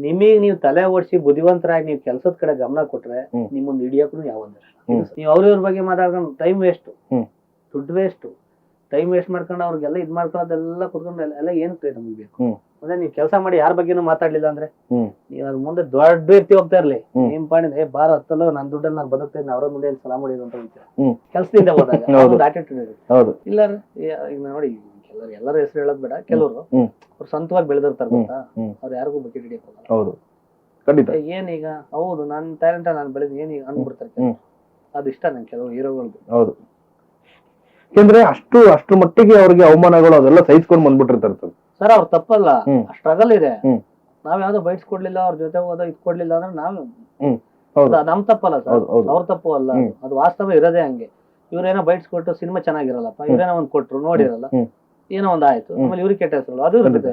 ನಿಮಗ್ ನೀವು ತಲೆ ಓಡಿಸಿ ಬುದ್ಧಿವಂತರಾಗಿ ನೀವು ಕೆಲ್ಸದ ಕಡೆ ಗಮನ ಕೊಟ್ರೆ ನಿಮ್ಮೊಂದು ಹಿಡಿಯಕ್ಕೂ ಯಾವಂದ್ರೆ ನೀವು ಅವ್ರವ್ರ ಬಗ್ಗೆ ಮಾತಾಡ್ಕೊಂಡು ಟೈಮ್ ವೇಸ್ಟ್, ದುಡ್ಡು ವೇಸ್ಟ್, ಟೈಮ್ ವೇಸ್ಟ್ ಮಾಡ್ಕೊಂಡು ಅವ್ರಿಗೆಲ್ಲ ಇದ್ ಮಾಡ್ಕೊಳ್ಳೋದೆಲ್ಲ ಕುತ್ಕೊಂಡು ಎಲ್ಲ ಏನ್ ನಮ್ಗೆ ಬೇಕು ಅಂದ್ರೆ ನೀವು ಕೆಲಸ ಮಾಡಿ ಯಾರ ಬಗ್ಗೆನೂ ಮಾತಾಡ್ಲಿಲ್ಲ ಅಂದ್ರೆ ನೀವು ಅದ್ರ ಮುಂದೆ ದೊಡ್ಡ ವ್ಯಕ್ತಿ ಹೋಗ್ತಾ ಇರ್ಲಿ, ನಿಮ್ ಪಾಡಿಂದ ಬಾರ ಹತ್ತಲ್ಲ ನನ್ ದುಡ್ಡಲ್ಲಿ ನಾನು ಬದುಕ್ತಾ ಇದ್ದೀನಿ ಅವ್ರ ಮುಂದೆ ಸಲ ಮಾಡಿದ್ರು ಅಂತ ಹೇಳ್ತೀರ ಕೆಲ್ಸದಿಂದ ಹೋದಾಗ ಆಟಿಟ್ಯೂಡ್ ಇರುತ್ತೆ. ಇಲ್ಲ ಈಗ ನೋಡಿ ಎಲ್ಲರ ಹೆಸರು ಹೇಳೋದ್ ಬೇಡ, ಕೆಲವರು ಅವ್ರು ಸ್ವಂತವಾಗಿ ಬೆಳೆದಿರ್ತಾರ ಗೊತ್ತಾ, ಅವ್ರು ಯಾರಿಗೂ ಬಕೆಟ್ ಹಿಡಿಯಕ್ ಹೋಗಲ್ಲ. ಏನೀಗ ಹೌದು ನನ್ ಟ್ಯಾಲೆಂಟ್ ನಾನು ಬೆಳೆದ್ ಏನೀಗ ಅನ್ಬಿಡ್ತಾರೆ. ಅದು ಇಷ್ಟ ನನ್ ಕೆಲವು ಹೀರೋಗಳ್ದು. ಹೌದು, ಯಾಕಂದ್ರೆ ಅಷ್ಟು ಮಟ್ಟಿಗೆ ಅವ್ರಿಗೆ ಅವಮಾನಗಳು ಅದೆಲ್ಲ ಸಹಿಸ್ಕೊಂಡ್ ಬಂದ್ಬಿಟ್ಟಿರ್ತಾರೆ ಸರ್. ಅವ್ರ ತಪ್ಪಲ್ಲ, ಸ್ಟ್ರಗಲ್ ಇದೆ. ನಾವ್ ಯಾವ್ದೋ ಬೈಟ್ಸ್ ಕೊಡ್ಲಿಲ್ಲ, ಅವ್ರ ಜೊತೆ ಹೋದ ಇದ್ ಕೊಡ್ಲಿಲ್ಲ ಅಂದ್ರೆ ನಾವ್ ನಮ್ ತಪ್ಪಲ್ಲ ಸರ್, ಅವ್ರ ತಪ್ಪು ಅಲ್ಲ. ಅದು ವಾಸ್ತವ ಇರೋದೇ ಹಂಗೆ. ಇವ್ರೇನೋ ಬೈಟ್ಸ್ ಕೊಟ್ಟು ಸಿನಿಮಾ ಚೆನ್ನಾಗಿರಲ್ಲಪ್ಪ, ಇವ್ರೇನೋ ಒಂದ್ ಕೊಟ್ರು ನೋಡಿರಲ್ಲ, ಏನೋ ಒಂದ್ ಆಯ್ತು, ಆಮೇಲೆ ಇವ್ರಿಗೆ ಕೆಟ್ಟ ಹೆಸರು ಅದು ಇರ್ತದೆ.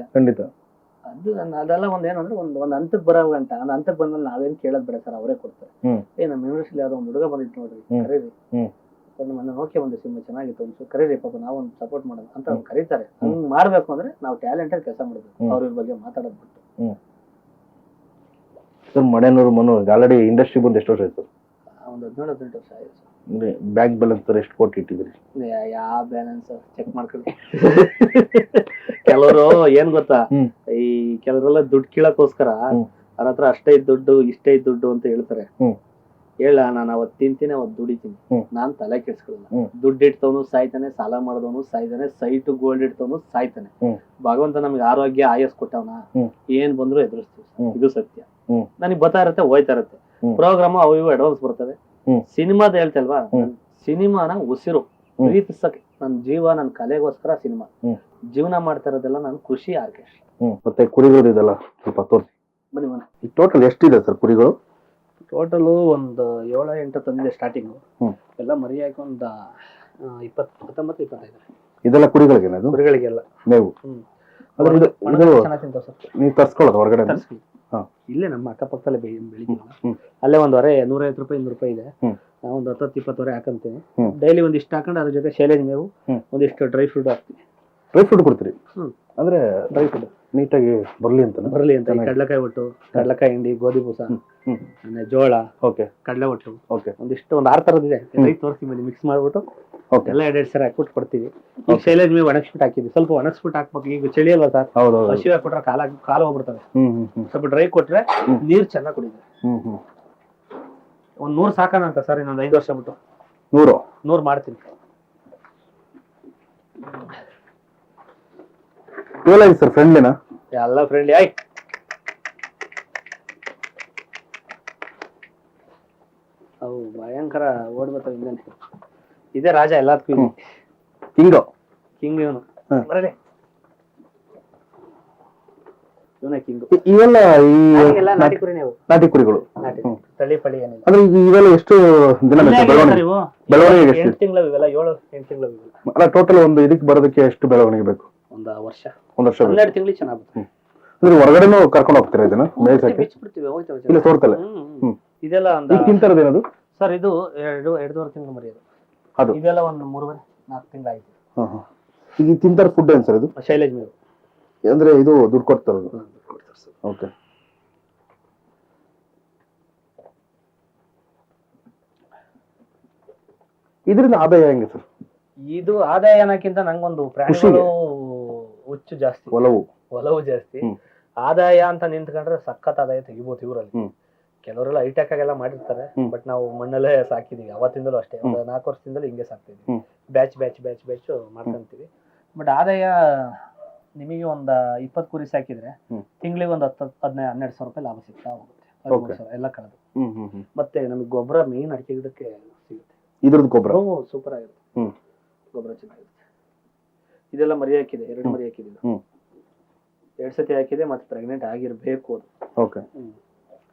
ಅದು ಅದೆಲ್ಲ ಒಂದ್ ಏನಂದ್ರೆ ಒಂದ್ ಹಂತಕ್ಕೆ ಬರೋ ಗಂಟ ಒಂದ್ ಹಂತಕ್ಕೆ ಬಂದ್ಮೇಲೆ ನಾವೇನ್ ಕೇಳೋದ್ ಬೇಡ ಸರ್, ಅವರೇ ಕೊಡ್ತಾರೆ. ನಮ್ಮ ಯೂನಿವರ್ಸಿಟಿ ಯಾವ್ದೋ ಒಂದ್ ಹುಡುಗ ಬಂದಿತ್ತು ನೋಡ್ರಿ, ಕರೀರಿ ಮೊನ್ನೆ ನೋಡ್ಕೆ ಬಂದೆ ಸಿನಿಮಾ ಚೆನ್ನಾಗಿತ್ತು ಒಂದು ಕರೀರಿ ಪಾಪ ನಾವೊಂದು ಸಪೋರ್ಟ್ ಮಾಡೋದು ಅಂತ ಕರೀತಾರೆ. ಹಂಗ್ ಮಾಡ್ಬೇಕು ಅಂದ್ರೆ ನಾವು ಟ್ಯಾಲೆಂಟೆಡ್ ಕೆಲಸ ಮಾಡ್ಬೇಕು, ಅವ್ರ ಬಗ್ಗೆ ಮಾತಾಡೋದ್ ಬಿಟ್ಟು. ಮಣೇನೂರು ಮನೋಜ್ ಆಲ್ರೆಡಿ ಇಂಡಸ್ಟ್ರಿ ಬಂದು ಎಷ್ಟು ವರ್ಷ ಆಯ್ತು? ಒಂದು 17-18 ವರ್ಷ ಆಯ್ತು. ಬ್ಯಾಂಕ್ ಬ್ಯಾಲೆನ್ಸ್ ಎಷ್ಟು ಕೋಟಿ ಇಟ್ಟಿದ್ರಿ? ಯಾವ ಬ್ಯಾಲೆನ್ಸ್ ಚೆಕ್ ಮಾಡ್ಕೊಳ್ಳಿ. ಕೆಲವರು ಏನ್ ಗೊತ್ತಾ, ಈ ಕೆಲವರೆಲ್ಲ ದುಡ್ಡು ಕೀಳಕ್ಕೋಸ್ಕರ ಅವ್ರ ಹತ್ರ ಅಷ್ಟೇ ದುಡ್ಡು ಇಷ್ಟೇ ದುಡ್ಡು ಅಂತ ಹೇಳ್ತಾರೆ. ಹೇಳ ನಾನು ಅವತ್ತು ತಿಂತೀನಿ ಅವತ್ತು ದುಡಿತೀನಿ, ನಾನ್ ತಲೆ ಕೆಡ್ಸ್ಕೊಳ್ಳಲ್ಲ. ದುಡ್ಡು ಇಡ್ತವನು ಸಾಯ್ತಾನೆ, ಸಾಲ ಮಾಡಿದವನು ಸಾಯ್ತಾನೆ, ಸೈಟ್ ಗೋಲ್ಡ್ ಇಡ್ತವನು ಸಾಯ್ತಾನೆ. ಭಗವಂತ ನಮ್ಗೆ ಆರೋಗ್ಯ ಆಯಸ್ ಕೊಟ್ಟವನ, ಏನ್ ಬಂದ್ರು ಎದುರಿಸ್ತೀವಿ, ಇದು ಸತ್ಯ. ನನಗೆ ಬರ್ತಾ ಇರತ್ತೆ ಹೋಯ್ತಾ ಇರತ್ತೆ ಪ್ರೋಗ್ರಾಮ್, ಅವು ಇವು ಅಡ್ವಾನ್ಸ್ ಬರ್ತವೆ. ಸಿನಿಮಾದ ಹೇಳ್ತಲ್ವಾ, ಸಿನಿಮಾನ ಉಸಿರು ಪ್ರೀತಿಸಕ್ಕೆ ನನ್ ಜೀವ, ನನ್ ಕಲೆಗೋಸ್ಕರ ಸಿನಿಮಾ ಜೀವನ ಮಾಡ್ತಾ ಇರೋದೆಲ್ಲ ನಾನು ಖುಷಿ ಆರ್ಕೆಸ್ಟ್ರಾ. ಮತ್ತೆ ಕುರಿಗಳು ಇದೆಲ್ಲ ಸ್ವಲ್ಪ ತೋರಿಸಿ ಬನ್ನಿ ಮನೆ. ಟೋಟಲ್ ಎಷ್ಟಿದೆ ಸರ್ ಕುರಿಗಳು? ಟೋಟಲ್ ಒಂದು 7-8 ತಂದಿದೆ ಸ್ಟಾರ್ಟಿಂಗು. ಎಲ್ಲ ಮರಿ ಹಾಕಿ ಒಂದು 19-25. ಇದೆಲ್ಲ ಕುರಿಗಳಿಗೆ? ಕುರಿಗಳಿಗೆಲ್ಲ ಮೇವು ನೀವು ತರ್ಸ್ಕೊಳ್ಳೋದು ಹೊರಗಡೆ? ಇಲ್ಲೇ ನಮ್ಮ ಅಕ್ಕಪಕ್ಕದಲ್ಲೇ ಬೆಳಿತೀವಲ್ಲ, ಅಲ್ಲೇ ಒಂದು ಹೊರೆ 150 ರೂಪಾಯಿ 200 ರೂಪಾಯಿ ಇದೆ. ನಾವು ಒಂದು 10-20 ಹೊರೆ ಹಾಕಂತೀವಿ ಡೈಲಿ. ಒಂದಿಷ್ಟು ಹಾಕೊಂಡು ಅದ್ರ ಜೊತೆ ಶೈಲೇಜ್ ಮೇವು, ಒಂದಿಷ್ಟು ಡ್ರೈ ಫ್ರೂಟ್ ಹಾಕ್ತೀವಿ. ಡ್ರೈ ಫ್ರೂಟ್ ಕೊಡ್ತೀರಿ? ಅಂದ್ರೆ ಡ್ರೈ ಫ್ರೂಟ್ ನೀಟಾಗಿ ಬರ್ಲಿ ಅಂತ ಕಡಲೆಕಾಯಿ ಒಟ್ಟು, ಕಡಲೆಕಾಯಿ ಹಿಂಡಿ, ಗೋಧಿ ಬೂಸ, ಜೋಳ, ಕಡಲೆ ಒಟ್ಟು, ಒಂದಿಷ್ಟು ಒಂದು 6 ತರದಿದೆ. ತೋರಿಸ್ತೀವಿ, ಮಿಕ್ಸ್ ಮಾಡ್ಬಿಟ್ಟು ಎಲ್ಲ 2 ಸೇರಿ ಹಾಕ್ಬಿಟ್ಟು ಕೊಡ್ತೀವಿ. ಈಗ ಶೈಲೇಜ್ ಮೇವು ಒಣಗಿಸ್ಬಿಟ್ಟು ಹಾಕಿದ್ವಿ, ಸ್ವಲ್ಪ ಒಣಗಿಸ್ಬಿಟ್ಟು ಹಾಕ್ಬೇಕು. ಈಗ ಚಳಿ ಅಲ್ವಾ ಸರ್, ಹಸಿ ಹಾಕ್ಬಿಟ್ರೆ ಕಾಲು ಹೋಗ್ಬಿಡ್ತವೆ. ಸ್ವಲ್ಪ ಡ್ರೈ ಕೊಟ್ರೆ ನೀರ್ ಚೆನ್ನಾಗಿ ಕುಡಿದ್ರೆ ಒಂದ್ 100 ಸಾಕೋಣ ಅಂತ ಸರ್. ಇನ್ನೊಂದು 5 ವರ್ಷ ಬಿಟ್ಟು 100 ಮಾಡ್ತೀನಿ. ಸರ್ ಫ್ರೆಂಡ್ಲಿನಾ? ಎಲ್ಲ ಫ್ರೆಂಡ್ಲಿ. ಆಯ್ ಅವು ಭಯಂಕರ ಓಡ್ಬರ್ತಾವ ಹಿಂದೆ. ಇದೇ ರಾಜ ಎಲ್ಲದಕ್ಕೂ. ಕಿಂಗ್ ಇವನು ಬರಲಿ, ಇವನೇ ಕಿಂಗು. ಇವೆಲ್ಲ ನಾಟಿ ಕುರಿ, ನೀವು ನಾಟಿ ಕುರಿಗಳು, ತಳಿ ಪಳಿ ಏನಿಲ್ಲ. ಇವೆಲ್ಲ ಎಷ್ಟು ದಿನ ಬೆಳವಣಿಗೆ? 8 ತಿಂಗಳು ಇವೆಲ್ಲ, 7-8 ತಿಂಗಳು ಇವೆಲ್ಲ. ಅಲ್ಲ ಟೋಟಲ್ ಒಂದು ಇದಕ್ಕೆ ಬರೋದಕ್ಕೆ ಎಷ್ಟು ಬೆಳವಣಿಗೆ ಬೇಕು? ಒಂದು ವರ್ಷ 12 ತಿಂಗಳು ಚೆನ್ನಾಗುತ್ತೆ. ಅಂದ್ರೆ ಹೊರಗಡೆನೂ ಕರ್ಕೊಂಡು ಹೋಗ್ತೀರಾ ಇದನ್ನ ಮೇಯ್ಸಕ್ಕೆ? ಇಲ್ಲ ತೋರ್ತಲ್ಲ ಇದೆಲ್ಲ ತಿಂತಾರದೇನದು ಸರ್? ಇದು 2-2.5 ತಿಂಗಳು ಮರಿ ಅದು. ಇದೆಲ್ಲ ಒಂದು 3-4 ತಿಂಗಳು ಆಯ್ತು. ಈಗ ತಿಂತಾರ ಫುಡ್ ಏನ್ ಸರ್ ಇದು? ಶೈಲೇಜ್ ಮೇವು. ಅಂದ್ರೆ ಇದು ದುಡ್ಡು ಕೊಡ್ತಾರ? ಓಕೆ. ಇದರಿಂದ ಆದಾಯ ಹೆಂಗೆ ಸರ್? ಇದು ಆದಾಯ ಅನ್ನಕ್ಕಿಂತ ನಂಗೊಂದು ಪ್ರಾಣಿಗಳು ಹುಚ್ಚು ಜಾಸ್ತಿ, ಒಲವು ಜಾಸ್ತಿ. ಆದಾಯ ಅಂತ ನಿಂತ್ಕೊಂಡ್ರೆ ಸಖತ್ ಆದಾಯ ತೆಗಿಬಹುದು ಇವರಲ್ಲಿ. ಕೆಲವರೆಲ್ಲ ಹೈಟೆಕ್ ಆಗೆಲ್ಲ ಮಾಡಿರ್ತಾರೆ, ಬಟ್ ನಾವು ಮಣ್ಣಲ್ಲೇ ಸಾಕಿದೀವಿ ಅವತ್ತಿಂದಲೂ ಅಷ್ಟೇ. ಒಂದು 4 ವರ್ಷದಿಂದಲೂ ಹಿಂಗೆ ಸಾಕ್ತಿದ್ವಿ, ಬ್ಯಾಚ್ ಮಾಡ್ಕೊಂತೀವಿ. ಬಟ್ ಆದಾಯ ನಿಮಗೆ ಒಂದು 20 ಕುರಿ ಸಾಕಿದ್ರೆ ತಿಂಗಳಿಗೆ ಒಂದು 10-12 ಸಾವಿರ ರೂಪಾಯಿ ಲಾಭ ಸಿಗ್ತಾ ಹೋಗುತ್ತೆ, ಎಲ್ಲ ಕಳೆದು. ಮತ್ತೆ ನಮಗೆ ಗೊಬ್ಬರ ಮೇನ್ ಅಡಿಕೆ ಗಿಡಕ್ಕೆ ಸಿಗುತ್ತೆ. ಇದ್ರದ್ದು ಗೊಬ್ಬರ ಸೂಪರ್ ಆಗಿರುತ್ತೆ, ಗೊಬ್ಬರ ಚೆನ್ನಾಗಿರುತ್ತೆ. ಇದೆಲ್ಲ ಮರಿ ಹಾಕಿದೆ, 2 ಮರಿ ಹಾಕಿದೆ. 2 ಸತಿ ಹಾಕಿದೆ ಮತ್ತೆ ಪ್ರೆಗ್ನೆಂಟ್ ಆಗಿರ್ಬೇಕು ಅದು. ಓಕೆ.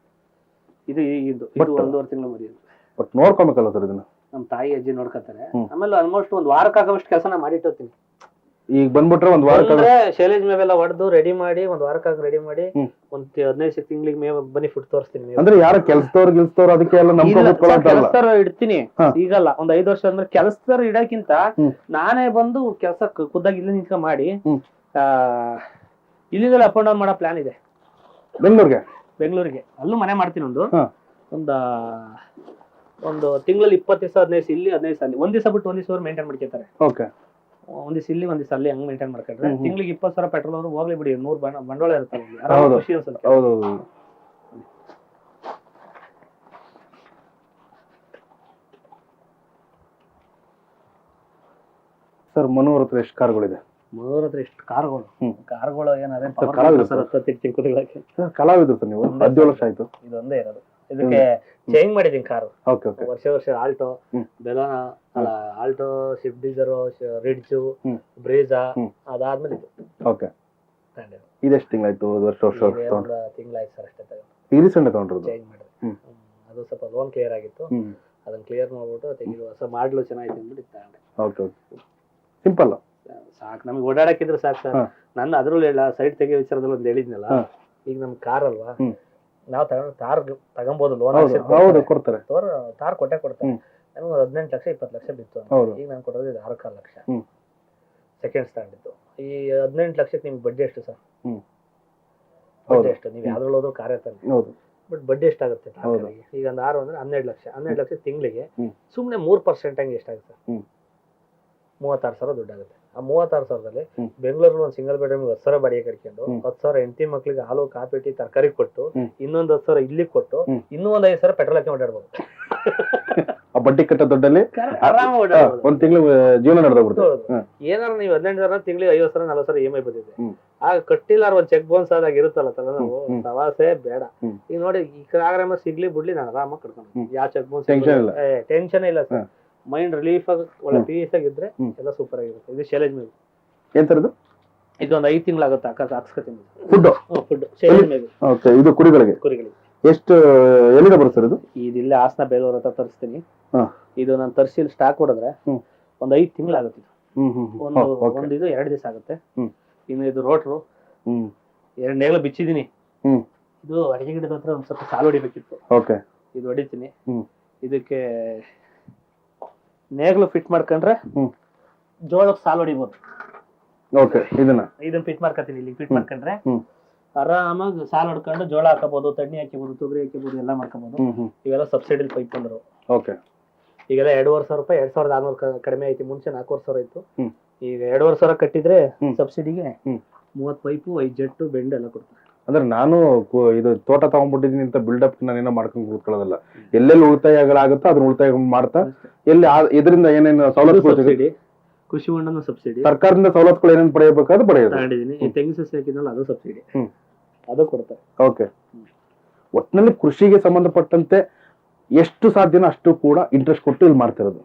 ಇದು ಇದು 1.5 ತಿಂಗಳು ಮರಿ. ಬಟ್ ನೋಡ್ಕೊಬೇಕಲ್ಲ ಸರ್ ಇದನ್ನ? ನಮ್ಮ ತಾಯಿ ಅಜ್ಜಿ ನೋಡ್ಕೊತಾರೆ. ಆಮೇಲೆ ಆಲ್ಮೋಸ್ಟ್ 1 ವಾರಕ್ಕೆ ಆಗೋಷ್ಟು ಕೆಲಸ ಮಾಡಿಟ್ಟಿರ್ತೀನಿ. ಈಗ ಬಂದ್ಬಿಟ್ರೆ 1 ವಾರ ಶೈಲೇಜ್ ಮೇವೆಲ್ಲ ಹೊಡೆದು ರೆಡಿ ಮಾಡಿ 1 ವಾರಕ್ಕಾಗ ರೆಡಿ ಮಾಡಿ ಒಂದ್ 15 ತಿಂಗಳಿಗೆ ಮೇವ್ ಬನ್ನಿ ಫುಡ್ ತೋರಿಸ್ತೀನಿ. ಅಂದ್ರೆ ಯಾರ ಕೆಲ್ಸದವ್ರು ಅದಕ್ಕೆ ಎಲ್ಲ ಕೆಲಸದವ್ರು ಇಡ್ತೀನಿ. ಈಗಲ್ಲ ಒಂದ್ 5 ವರ್ಷ ಅಂದ್ರೆ ಕೆಲಸದವ್ರು ಇಡಕ್ಕಿಂತ ನಾನೇ ಬಂದು ಕೆಲಸ ಖುದ್ದಾಗಿ ಇಲ್ಲಿ ನಿಂತ್ಕೊಂಡ್ ಮಾಡಿ ಇಲ್ಲಿಂದಲೇ ಅಪ್ ಅಂಡ್ ಡೌನ್ ಮಾಡೋ ಪ್ಲಾನ್ ಇದೆ. ಬೆಂಗಳೂರಿಗೆ ಅಲ್ಲೂ ಮನೆ ಮಾಡ್ತೀನಿ. ಒಂದು ತಿಂಗಳಲ್ಲಿ 20 ದಿವಸ 15 ದಿವಸ ಇಲ್ಲಿ 15 ದಿವಸ ಅಲ್ಲಿ. 1 ದಿವಸ ಬಿಟ್ಟು 1 ದಿವಸ ಮೇಂಟೈನ್ ಮಾಡ್ಕೊತಾರೆ. ಒಂದ್ ದಿವಸ ಇಲ್ಲಿ 1 ದಿವಸ ಅಲ್ಲಿ ಹಂಗ್ ಮೇಂಟೈನ್ ಮಾಡ್ಕೊಂಡ್ರೆ ತಿಂಗಳಿಗೆ 20,000 ಪೆಟ್ರೋಲ್ ಅವರು ಹೋಗ್ಲಿ ಬಿಡಿ. 100 ಬಂಡವಾಳ ಇರ್ತಾರೆ. ಖುಷಿ ಅನ್ಸುತ್ತೆ. ಸರ್ ಮನೋಹರ್ ಹತ್ರ ಎಷ್ಟು ಕಾರ್ಗಳಿದೆ? ಮನೋಹರ್ ಹತ್ರ ಎಷ್ಟು ಕಾರ್ಗಳು ಏನಾದ್ರೆ ಕಲಾವಿದ್ರು ಸರ್ ನೀವು? 17 ವರ್ಷ ಆಯ್ತು. ಇದೊಂದೇ ಇರೋದು. ಇದಕ್ಕೆ ಚೇಂಜ್ ಮಾಡಿದೀನಿ ಕಾರು. ವರ್ಷ ಆಲ್ಟೋ, ಬೆಲೋನಾ ಅಲ್ಲ, ಆಲ್ಟೋ, ಸ್ವಿಫ್ಟ್ ಡಿಸೈರ್, ರಿಡ್ಜ್, ಬ್ರೇಜಾ, ಅದಾದ್ಮೇಲೆ ಇದು. ಓಕೆ. ಇದೆಷ್ಟು ತಿಂಗಳಾಯ್ತು? ತಿಂಗಳಾಯ್ತು ಸರ್ ಅಷ್ಟೇ. ರೀಸೆಂಟ್ ತಗೊಂಡ್ರು ಚೇಂಜ್ ಮಾಡಿದ್ರಿ. ಅದು ಸ್ವಲ್ಪ ಲೋನ್ ಕ್ಲಿಯರ್ ಆಗಿತ್ತು. ಅದನ್ನ ಕ್ಲಿಯರ್ ಮಾಡ್ಬಿಟ್ಟು ತೆಗಿರುವ ಹೊಸ ಮಾಡ್ಲು ಚೆನ್ನಾಗಿತ್ತು ಅಂದ್ಬಿಟ್ಟು ತಗೊಂಡೆ. ಓಕೆ. ಸಿಂಪಲ್ ಸಾಕು, ನಮ್ಗೆ ಓಡಾಡಕ್ಕಿದ್ರೆ ಸಾಕು ಸರ್. ನನ್ನ ಅದ್ರಲ್ಲೂ ಇಲ್ಲ, ಸೈಡ್ ತೆಗಿಯೋ ವಿಚಾರದಲ್ಲಿ ಒಂದು ಹೇಳಿದ್ನಲ್ಲ. ಈಗ ನಮ್ ಕಾರ್ ಅಲ್ವಾ, ನಾವು ತಗೊಂಬೋದು. ಲೋನ್ ಕೊಡ್ತಾರೆ, ತಾರ್ ಕೊಟ್ಟೆ ಕೊಡ್ತಾರೆ. ನಮ್ಗೆ 18 ಲಕ್ಷ 20 ಲಕ್ಷ ಬಿತ್ತು. ಈಗ ನಾನು ಕೊಡೋದು 6.5 ಲಕ್ಷ ಸೆಕೆಂಡ್ ಸ್ಟ್ಯಾಂಡ್ ಇತ್ತು. ಈ 18 ಲಕ್ಷಕ್ಕೆ ನಿಮ್ಗೆ ಬಡ್ಡಿ ಎಷ್ಟು ಸರ್? ಬಡ್ಡಿ ಎಷ್ಟು? ನೀವು ಯಾವ್ದ್ರಲ್ಲಿ ಹೋದ್ರು ಕಾರ್ ಇರ್ತಾನೆ, ಬಟ್ ಬಡ್ಡಿ ಎಷ್ಟಾಗುತ್ತೆ? ಈಗ ಒಂದು 6 ಅಂದ್ರೆ 12 ಲಕ್ಷ. 12 ಲಕ್ಷ ತಿಂಗಳಿಗೆ ಸುಮ್ನೆ 3% ಹಂಗೆ ಎಷ್ಟಾಗುತ್ತೆ? 36,000 ದುಡ್ಡಾಗುತ್ತೆ. ಆ 36,000ದಲ್ಲಿ ಬೆಂಗಳೂರಲ್ಲಿ ಒಂದು ಸಿಂಗಲ್ ಬೆಡ್ರೂಮ್ 10,000 ಬಾಡಿಗೆ ಕಟ್ಕೊಂಡು 10,000 ಹೆಂಡತಿ ಮಕ್ಳಿಗೆ ಹಾಲು ಕಾಫಿ ಟೀ ತರಕಾರಿ ಕೊಟ್ಟು ಇನ್ನೊಂದು 10,000 ಇಲ್ಲಿ ಕೊಟ್ಟು ಇನ್ನೂ ಒಂದು 5,000 ಪೆಟ್ರೋಲ್ ಹಾಕಿ ಓಡಾಡ್ಬೋದು. ಆ ಬಡ್ಡಿ ಕಟ್ಟ ದುಡ್ಡಲ್ಲಿ ಆರಾಮ ಓಡಾಡ್ಬೋದು. ಒಂದ್ ತಿಂಗಳು ಜೀವನ ನಡೆದೋಗ್ಬಿಡುತ್ತೆ. ಏನಾರ ನೀವು 18,000 ತಿಂಗಳಿಗೆ 50,000 40,000 EMI ಬಂದಿದೆ. ಆಗ ಕಟ್ಟಿಲ್ಲ ಒಂದ್ ಚೆಕ್ ಬೌನ್ಸ್ ಆದಾಗ ಇರುತ್ತಲ್ಲ ತಲೆ ನಾವು ಸವಾಸೆ ಬೇಡ. ಈಗ ನೋಡಿ ಈ ಕಾರ್ಯಕ್ರಮ ಸಿಗ್ಲಿ ಬಿಡ್ಲಿ ನಾನು ಆರಾಮಾಗಿ ಕಟ್ಕೊಂಡು ಯಾವ ಚೆಕ್ ಬೌನ್ಸ್ ಟೆನ್ಷನ್ ಇಲ್ಲ ಸರ್. ಮೈಂಡ್ ರಿಲೀಫ್ ಆಗಿ ಒಳ್ಳೆ ಪೀಸ್ ಆಗಿದ್ರೆ ಎಲ್ಲ ಸೂಪರ್ ಆಗಿರುತ್ತೆ. ಇದು ಶೈಲೇಜ್ ಮೇವು. ಏನ್ ತರದು? ಇದು ಒಂದು 5 ತಿಂಗಳಾಗುತ್ತೆ ಹಾಕ್ಸ್ಕೊತೀನಿ. ಫುಡ್ ಶೈಲೇಜ್ ಮೇವು. ಓಕೆ. ಇದು ಕುರಿಗಳಿಗೆ ಎಷ್ಟು ಎಲ್ಲಿಂದ ಬರುತ್ತೆ ಸರ್? ಇದು ಇದಿಲ್ಲ ಹಾಸನ ಬೇಲೂರ್ ಹತ್ರ ತರಿಸ್ತೀನಿ. ಇದು ನಾನು ತರಿಸಿ ಸ್ಟಾಕ್ ಹೊಡೆದ್ರೆ ಒಂದು 5 ತಿಂಗಳಾಗುತ್ತೆ. ಒಂದು ಇದು 2 ದಿವಸ ಆಗುತ್ತೆ. ಇನ್ನು ಇದು ರೋಟ್ರು 2 ನೇಗ್ಲು ಬಿಚ್ಚಿದೀನಿ. ಇದು ಅಡಿಗೆ ಗಿಡದ ಹತ್ರ ಒಂದ್ ಸ್ವಲ್ಪ ಸಾಲು ಹೊಡಿಬೇಕಿತ್ತು. ಓಕೆ. ಇದು ಹೊಡಿತೀನಿ. ಇದಕ್ಕೆ ನೇಗ್ಲು ಫಿಟ್ ಮಾಡ್ಕೊಂಡ್ರೆ ಜೋಳಕ್ಕೆ ಸಾಲು ಹೊಡಿಬೋದು. ಓಕೆ. ಇದನ್ನ ಫಿಟ್ ಮಾಡ್ಕೊತೀನಿ. ಇಲ್ಲಿ ಫಿಟ್ ಮಾಡ್ಕೊಂಡ್ರೆ ಆರಾಮಾಗಿ ಸಾಲು ಹೊಡ್ಕೊಂಡು ಜೋಳ ಹಾಕಬಹುದು, ತಣ್ಣಿ ಹಾಕಿಬಹುದು, ತೊಗರಿ ಹಾಕಿಬಹುದು, ಎಲ್ಲ ಮಾಡ್ಕೋಬಹುದು. ಇವೆಲ್ಲ ಸಬ್ಸಿಡಿ ಪೈಪ್ ಬಂದ್ರು. ಓಕೆ. ಈಗೆಲ್ಲ 2,500 ರೂಪಾಯಿ 2,600 ಕಡಿಮೆ ಐತಿ. ಮುಂಚೆ 4,500 ಇತ್ತು. ಈಗ 2,500 ಕಟ್ಟಿದ್ರೆ ಸಬ್ಸಿಡಿಗೆ 30 ಪೈಪು 5 ಜೆಟ್ಟು ಬೆಂಡ್ ಎಲ್ಲ ಕೊಡ್ತಾರೆ. ಅಂದ್ರೆ ನಾನು ಇದು ತೋಟ ತಗೊಂಡ್ಬಿಟ್ಟಿದೀನಿ ಅಂತ ಬಿಲ್ಡಪ್ ನಾನೇನೋ ಮಾಡ್ಕೊಂಡು ಕೂತ್ಕೊಳ್ಳೋದಲ್ಲ. ಎಲ್ಲೆಲ್ಲಿ ಉಳಿತಾಯಗಳಾಗುತ್ತೋ ಅದನ್ನ ಉಳಿತಾಯ ಮಾಡ್ತಾ ಎಲ್ಲಿ ಇದರಿಂದ ಏನೇನು ಸವಲತ್ತುಗಳು, ಕೃಷಿ ಹೊಂಡನ ಸಬ್ಸಿಡಿ, ಸರ್ಕಾರದಿಂದ ಸವಲತ್ತುಗಳು ಏನೇನು ಪಡೆಯಬೇಕಾದ್ರೆ ಪಡೆಯೋದಿದ್ದೀನಿ. ಈ ತೆಂಗಿನ ಸಸಿ ಹಾಕಿದ್ನಲ್ಲ ಅದು ಸಬ್ಸಿಡಿ, ಅದು ಕೊಡ್ತಾರೆ. ಓಕೆ. ಒಟ್ಟಿನಲ್ಲಿ ಕೃಷಿಗೆ ಸಂಬಂಧಪಟ್ಟಂತೆ ಎಷ್ಟು ಸಾಧ್ಯನೋ ಅಷ್ಟು ಕೂಡ ಇಂಟ್ರೆಸ್ಟ್ ಕೊಟ್ಟು ಇಲ್ಲಿ ಮಾಡ್ತಾ ಇರೋದು.